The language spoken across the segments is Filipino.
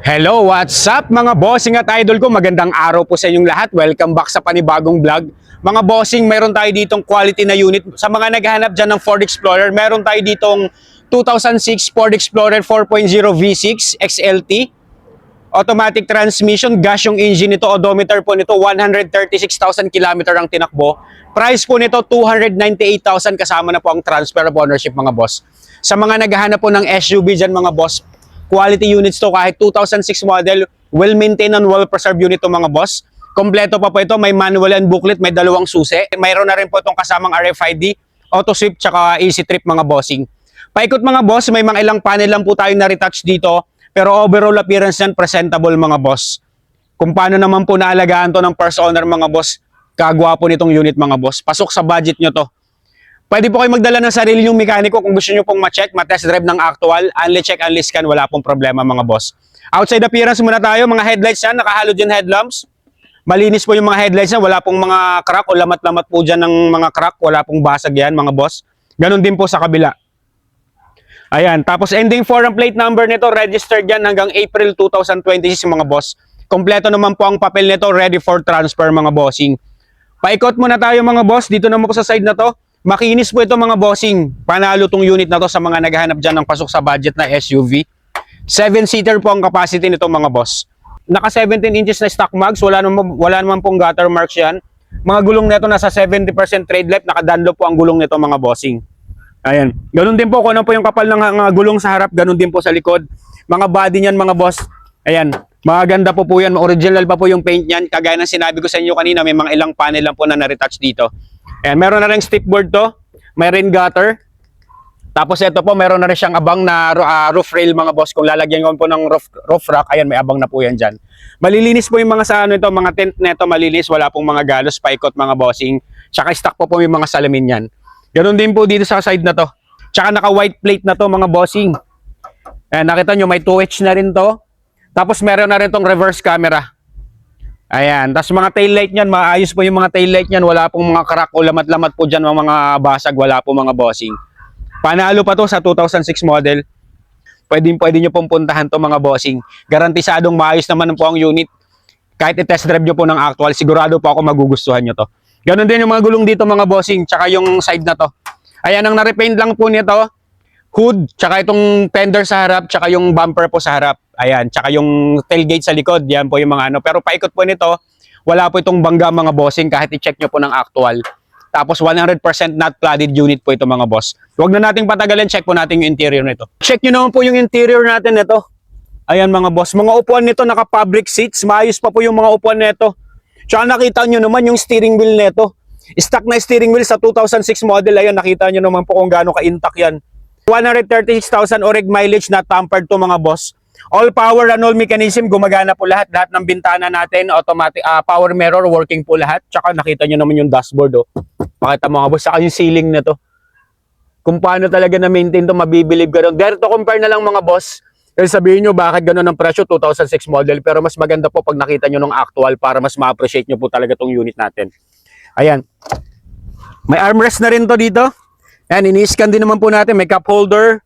Hello, what's up mga bossing at idol ko? Magandang araw po sa inyong lahat. Welcome back sa panibagong vlog. Mga bossing, meron tayo ditong quality na unit. Sa mga naghahanap dyan ng Ford Explorer, meron tayo ditong 2006 Ford Explorer 4.0 V6 XLT. Automatic transmission, gas yung engine nito, odometer po nito, 136,000 km ang tinakbo. Price po nito, 298,000 kasama na po ang transfer of ownership mga boss. Sa mga naghahanap po ng SUV dyan mga boss, quality units to kahit 2006 model, well-maintained and well-preserved unit to mga boss. Kompleto pa po ito, may manual and booklet, may dalawang susi. Mayroon na rin po itong kasamang RFID, auto sweep, tsaka easy trip mga bossing. Paikot mga boss, may mga ilang panel lang po tayo na retouch dito, pero overall appearance yan, presentable mga boss. Kung paano naman po naalagaan to ng first owner mga boss, kagwapo nitong unit mga boss. Pasok sa budget nyo to. Pwede po kayo magdala ng sarili yung mekaniko kung gusto nyo pong ma-check, ma-test drive ng actual, unli check, unli scan, wala pong problema mga boss. Outside appearance muna tayo, mga headlights yan, naka-halogen headlamps. Malinis po yung mga headlights yan, wala pong mga crack o lamat-lamat po dyan ng mga crack, wala pong basag yan mga boss. Ganon din po sa kabila. Ayan, tapos ending foreign plate number nito, registered yan hanggang April 2026 mga boss. Kompleto naman po ang papel nito, ready for transfer mga bossing. Paikot muna tayo mga boss, dito naman po sa side na to. Makinis po ito mga bossing. Panalo tong unit na to sa mga naghahanap dyan ng pasok sa budget na SUV. 7-seater po ang capacity nito mga boss. Naka 17 inches na stock mags, wala naman pong gutter marks yan. Mga gulong nito nasa 70% tread left, naka-Dunlop po ang gulong nito mga bossing. Ayan. Ganun din po kung ano po yung kapal ng gulong sa harap, ganun din po sa likod. Mga body niyan mga boss. Ayan. Maganda po yan. Original pa po yung paint niyan. Kagaya ng sinabi ko sa inyo kanina, may mga ilang panel lang po na na-retouch dito. Ayan. Meron na rin stickboard to. May rain gutter. Tapos ito po, meron na rin siyang abang na roof rail mga boss. Kung lalagyan ko po ng roof rack, ayan, may abang na po yan dyan. Malilinis po yung mga sa ano ito, mga tent na ito, malinis. Wala pong mga galos, paikot mga bossing. Tsaka stock po yung mga salamin yan. Ganun din po dito sa side na to. Tsaka naka white plate na to mga bossing. Ayan, nakita nyo may 2H na rin to. Tapos meron na rin tong reverse camera. Ayan, tapos mga taillight niyan, maayos po yung mga taillight niyan, wala pong mga crack o lamat-lamat po diyan mga basag, wala po mga bossing. Panalo pa to sa 2006 model. Pwede niyo pong puntahan to mga bossing. Garantisadong maayos naman po ang unit. Kahit i-test drive niyo po ng actual, sigurado po ako magugustuhan niyo to. Ganon din yung mga gulong dito mga bossing, tsaka yung side na to. Ayan, ang na-repaint lang po nito, hood, tsaka itong fender sa harap, tsaka yung bumper po sa harap. Ayan, tsaka yung tailgate sa likod, yan po yung mga ano. Pero paikot po nito, wala po itong bangga mga bossing kahit i-check nyo po ng actual. Tapos 100% not flooded unit po ito mga boss. Huwag na nating patagalin, check po natin yung interior nito. Check nyo naman po yung interior natin nito. Ayan mga boss, mga upuan nito naka-fabric seats, maayos pa po yung mga upuan nito. Tsaka nakita nyo naman yung steering wheel nito. Stock na steering wheel sa 2006 model, ayan nakita nyo naman po kung gaano ka-intact yan. 136,000 oreg mileage na tampered to mga boss. All power and all mechanism, gumagana po lahat ng bintana natin, automatic power mirror, working po lahat. Tsaka nakita nyo naman yung dashboard oh. Pakita mga boss, saka yung ceiling na to. Kung paano talaga na-maintain to, mabibilib ka doon. Dare to compare na lang mga boss. Kasi sabihin nyo, bakit gano'n ang presyo, 2006 model. Pero mas maganda po pag nakita nyo ng actual para mas ma-appreciate nyo po talaga tong unit natin. Ayan. May armrest na rin to dito. Ayan, ini-scan din naman po natin. May cup holder.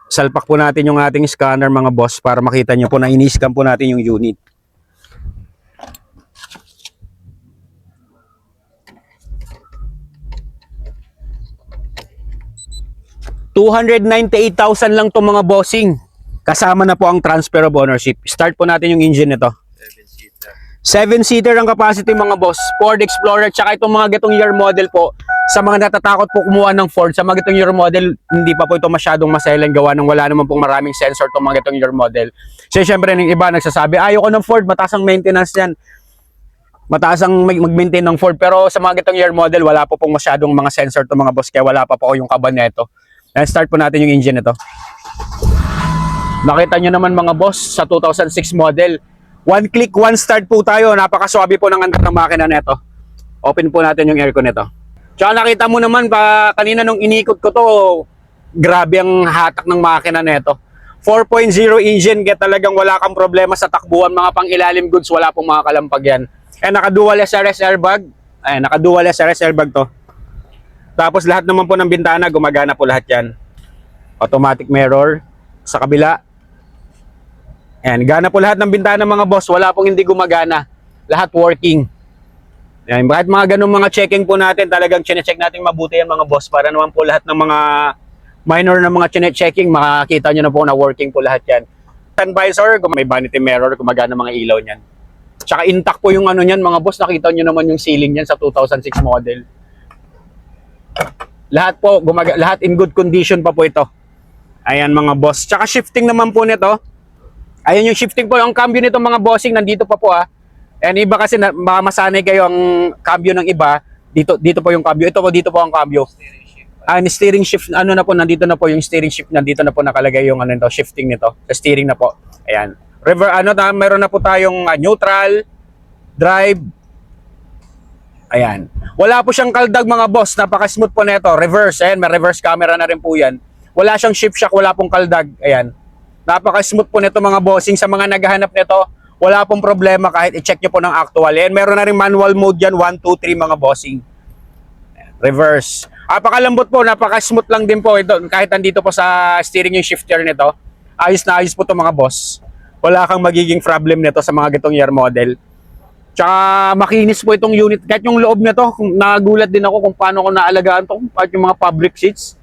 Salpak po natin yung ating scanner mga boss para makita nyo po na ini-scan po natin yung unit. $298,000 lang to mga bossing. Kasama na po ang transfer of ownership. Start po natin yung engine nito. 7-seater ang capacity mga boss. Ford Explorer, tsaka itong mga getong year model po. Sa mga natatakot po kumuha ng Ford, sa mga getong year model, hindi pa po ito masyadong maselan gawa ng wala naman pong maraming sensor itong mga getong year model. So syempre ng iba nagsasabi, ayoko ng Ford, mataas ang maintenance yan. Mataas ang mag-maintain ng Ford. Pero sa mga getong year model, wala po pong masyadong mga sensor itong mga boss, kaya wala pa po yung kaban nito. Start po natin yung engine nito. Nakita nyo naman mga boss, sa 2006 model, one click, one start po tayo. Napakaswabe po ng andar ng makina nito. Open po natin yung aircon nito. Tsaka nakita mo naman pa kanina nung inikot ko to, grabe ang hatak ng makina nito. 4.0 engine, kaya talagang wala kang problema sa takbuhan. Mga pang-ilalim goods, wala pong mga kalampag yan. Naka-dual SRS airbag. Ayan, naka-dual SRS airbag to. Tapos lahat naman po ng bintana, gumagana po lahat yan. Automatic mirror. Sa kabila, Ayan, gana po lahat ng bintana mga boss. Wala pong hindi gumagana. Lahat working. Ayan, kahit mga ganung mga checking po natin, talagang chine-check natin mabuti yan mga boss para naman po lahat ng mga minor na mga chine-checking, makakita nyo na po na working po lahat yan. Sun visor, may vanity mirror, gumagana mga ilaw niyan. Tsaka intact po yung ano niyan mga boss, nakita nyo naman yung ceiling niyan sa 2006 model. Lahat po, lahat in good condition pa po ito. Ayan mga boss. Tsaka shifting naman po nito. Ayan yung shifting po. Ang cambio nito mga bossing, nandito pa po ah. And iba kasi baka masanay kayo ang cambio ng iba. Dito po yung cambio. Ito po, dito po ang cambio. Steering shift, ano na po, nandito na po yung steering shift. Nandito na po nakalagay yung ano nito, shifting nito. Sa steering na po. Ayan. Meron na po tayong neutral, drive. Ayan. Wala po siyang kaldag mga boss. Napaka-smooth po nito. Reverse. Ayan, may reverse camera na rin po yan. Wala siyang shift shock, wala pong kaldag. Ayan. Napaka-smooth po nito mga bossing. Sa mga naghahanap nito, wala pong problema kahit i-check nyo po ng actual. Ayan, meron na rin manual mode yan. 1, 2, 3 mga bossing. Ayan. Reverse. Napakalambot po, napaka-smooth lang din po ito. Kahit nandito po sa steering yung shifter nito. Ayos na ayos po ito mga boss. Wala kang magiging problem nito sa mga gitong year model. Tsaka makinis po itong unit. Kahit yung loob nito, nagulat din ako kung paano ko naalagaan ito. Kahit yung mga fabric seats.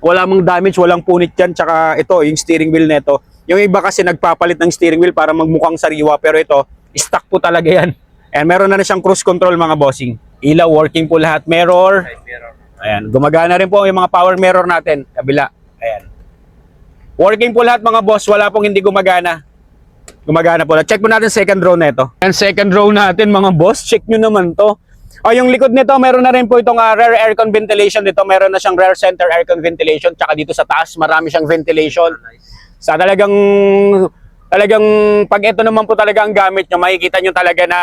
Wala mang damage, walang punit yan. Tsaka ito, yung steering wheel nito. Yung iba kasi nagpapalit ng steering wheel para magmukhang sariwa. Pero ito, stock po talaga yan. And meron na rin siyang cruise control mga bossing. Ilaw, working po lahat. Mirror. Ayan, gumagana rin po yung mga power mirror natin. Kabila. Ayan. Working po lahat mga boss. Wala pong hindi gumagana. Gumagana po lahat. Check po natin second row na ito. And second row natin mga boss. Check nyo naman to. Yung likod nito, meron na rin po itong rear aircon ventilation dito. Meron na siyang rear center aircon ventilation. Tsaka dito sa taas, marami siyang ventilation. Sa talagang pag ito naman po talaga ang gamit nyo, makikita nyo talaga na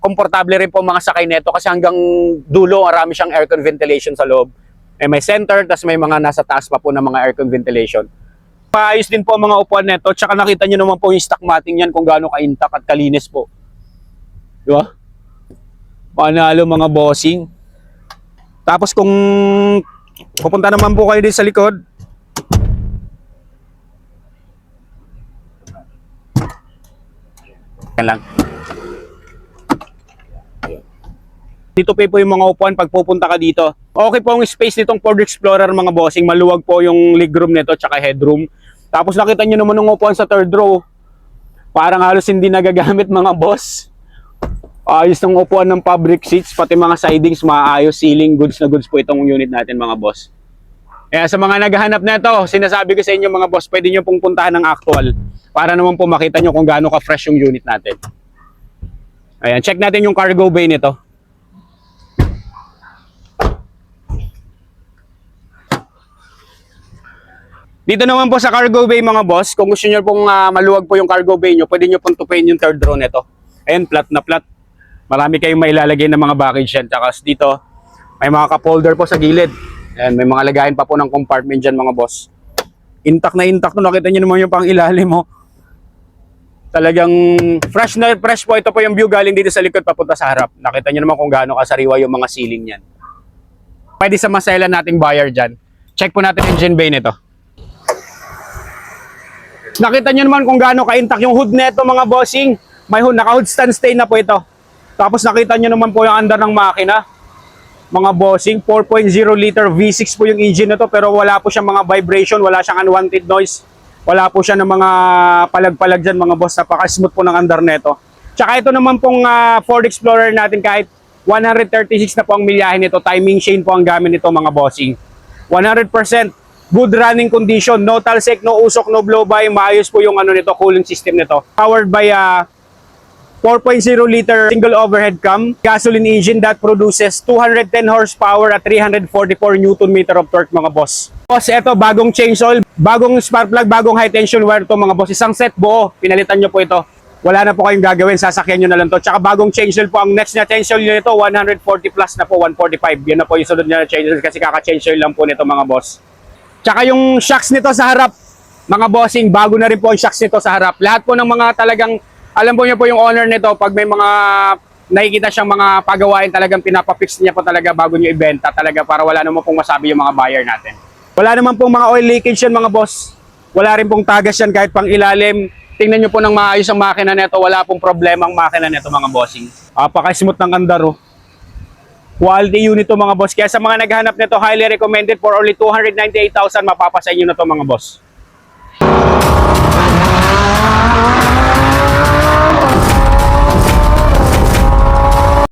komportable rin po mga sakay nito kasi hanggang dulo, marami siyang aircon ventilation sa loob. May center, tas may mga nasa taas pa po na mga aircon ventilation. Maayos din po ang mga upuan nito. Tsaka nakita nyo naman po yung stock matting yan kung gaano ka-intact at kalinis po. Di ba? Panalo mga bossing. Tapos kung pupunta naman po kayo din sa likod, yan lang. Dito po yung mga upuan pag pupunta ka dito. Okay po ang space nitong Ford Explorer mga bossing. Maluwag po yung legroom nito tsaka headroom. Tapos nakita nyo naman ng upuan sa third row. Parang halos hindi nagagamit mga boss. Ayos ng upuan ng fabric seats, pati mga sidings, maayos, ceiling, goods na goods po itong unit natin mga boss. Kaya sa mga naghahanap na ito, sinasabi ko sa inyo mga boss, pwede nyo pong puntahan ng actual para naman po makita nyo kung gaano ka-fresh yung unit natin. Ayan, check natin yung cargo bay nito. Dito naman po sa cargo bay mga boss, kung gusto nyo pong maluwag po yung cargo bay nyo, pwede nyo pong tupain yung third row nito. Ayan, flat na flat. Marami kayong mailalagay ng mga baggage yan. Tsaka dito, may mga cup holder po sa gilid. Ayan, may mga lagayin pa po ng compartment dyan mga boss. Intact na intact. Nakita nyo naman yung pang ilalim mo. Talagang fresh na fresh po. Ito po yung view galing dito sa likod papunta sa harap. Nakita nyo naman kung gaano kasariwa yung mga ceiling yan. Pwede sa masela nating buyer dyan. Check po natin yung engine bay nito. Nakita nyo naman kung gaano ka-intact yung hood nito mga bossing. May hood, naka-hood stand stay na po ito. Tapos nakita nyo naman po yung andar ng makina. Mga bossing, 4.0 liter V6 po yung engine na to, pero wala po siyang mga vibration, wala siyang unwanted noise. Wala po siya ng mga palag-palag dyan mga boss. Napaka-smooth po ng andar nito. Tsaka ito naman pong Ford Explorer natin kahit 136 na po ang milyahe nito. Timing chain po ang gamit nito mga bossing. 100% good running condition. No talsek, no usok, no blow-by. Maayos po yung ano nito, cooling system nito. Powered by 4.0 liter single overhead cam, gasoline engine that produces 210 horsepower at 344 Newton meter of torque mga boss. Boss, eto bagong change oil, bagong spark plug, bagong high tension wire to mga boss. Isang set buo, pinalitan nyo po ito. Wala na po kayong gagawin, sasakyan nyo na lang to. Tsaka bagong change oil po, ang next na change oil nito 140 plus na po, 145. Yan na po yung sunod na change oil kasi kaka-change oil lang po nito mga boss. Tsaka yung shocks nito sa harap, mga bossing, bago na rin po yung shocks nito sa harap. Lahat po ng mga talagang alam po niyo po yung owner nito, pag may mga nakikita siyang mga pagawain, talagang pinapafix niya po talaga bago niyo ibenta talaga para wala naman pong masabi yung mga buyer natin. Wala naman pong mga oil leakage yan mga boss. Wala rin pong tagas yan kahit pang ilalim. Tingnan nyo po ng maayos ang makina nito. Wala pong problema ang makina nito mga bossing. Apaka-smooth ng andar oh. Quality unit to mga boss. Kaya sa mga naghahanap nito, highly recommended for only 298,000. Mapapasa inyo na to mga boss.